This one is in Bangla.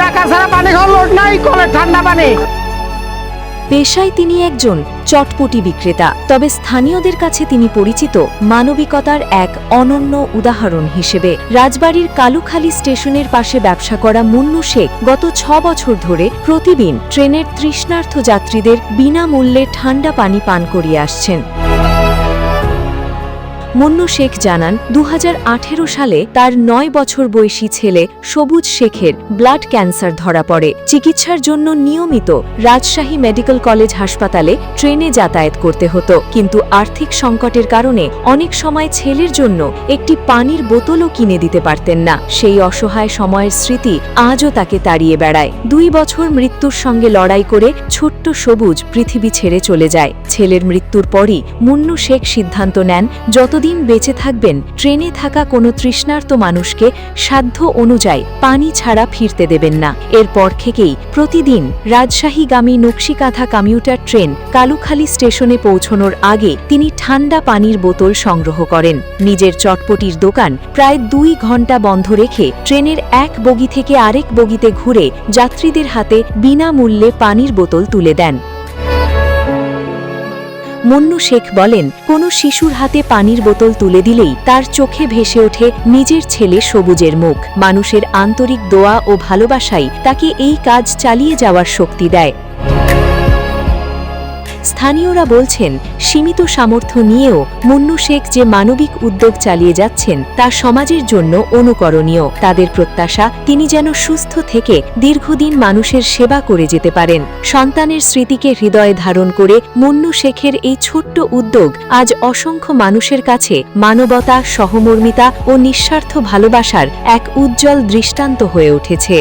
টাকা ছাড়া পানি খাওয়ার লোড নাই, কলের ঠান্ডা পানি। পেশায় তিনি একজন চটপটি বিক্রেতা, তবে স্থানীয়দের কাছে তিনি পরিচিত মানবিকতার এক অনন্য উদাহরণ হিসেবে। রাজবাড়ীর কালুখালী স্টেশনের পাশে ব্যবসা করা মুন্নু শেখ গত ৬ বছর ধরে প্রতিদিন ট্রেনের তৃষ্ণার্ত যাত্রীদের বিনামূল্যে ঠান্ডা পানি পান করিয়ে আসছেন। মুন্নু শেখ জানান, ২০১৮ সালে তার ৯ বছর বয়সী ছেলে সবুজ শেখের ব্লাড ক্যান্সার ধরা পড়ে। চিকিৎসার জন্য নিয়মিত রাজশাহী মেডিকেল কলেজ হাসপাতালে ট্রেনে যাতায়াত করতে হতো, কিন্তু আর্থিক সংকটের কারণে অনেক সময় ছেলের জন্য একটি পানির বোতলও কিনে দিতে পারতেন না। সেই অসহায় সময়ের স্মৃতি আজও তাকে তাড়িয়ে বেড়ায়। ২ বছর মৃত্যুর সঙ্গে লড়াই করে ছোট্ট সবুজ পৃথিবী ছেড়ে চলে যায়। ছেলের মৃত্যুর পরই মুন্নু শেখ সিদ্ধান্ত নেন, যতদিন বেঁচে থাকবেন ট্রেনে থাকা কোনো তৃষ্ণার্ত মানুষকে সাধ্য অনুযায়ী পানি ছাড়া ফিরতে দেবেন না। এরপর থেকেই প্রতিদিন রাজশাহীগামী নকশিকাঁথা কমিউটার ট্রেন কালুখালী স্টেশনে পৌঁছানোর আগে তিনি ঠান্ডা পানির বোতল সংগ্রহ করেন। নিজের চটপটির দোকান প্রায় ২ ঘন্টা বন্ধ রেখে ট্রেনের এক বগি থেকে আরেক বগিতে ঘুরে যাত্রীদের হাতে বিনামূল্যে পানির বোতল তুলে দেন। মুন্নু শেখ বলেন, কোনো শিশুর হাতে পানির বোতল তুলে দিলেই তার চোখে ভেসে ওঠে নিজের ছেলে সবুজের মুখ। মানুষের আন্তরিক দোয়া ও ভালোবাসাই তাকে এই কাজ চালিয়ে যাওয়ার শক্তি দেয়। স্থানীয়রা বলছেন, সীমিত সামর্থ্য নিয়েও মুন্নু শেখ যে মানবিক উদ্যোগ চালিয়ে যাচ্ছেন তা সমাজের জন্য অনুকরণীয়। তাদের প্রত্যাশা, তিনি যেন সুস্থ থেকে দীর্ঘদিন মানুষের সেবা করে যেতে পারেন। সন্তানের স্মৃতিকে হৃদয়ে ধারণ করে মুন্নু শেখের এই ছোট্ট উদ্যোগ আজ অসংখ্য মানুষের কাছে মানবতা, সহমর্মিতা ও নিঃস্বার্থ ভালোবাসার এক উজ্জ্বল দৃষ্টান্ত হয়ে উঠেছে।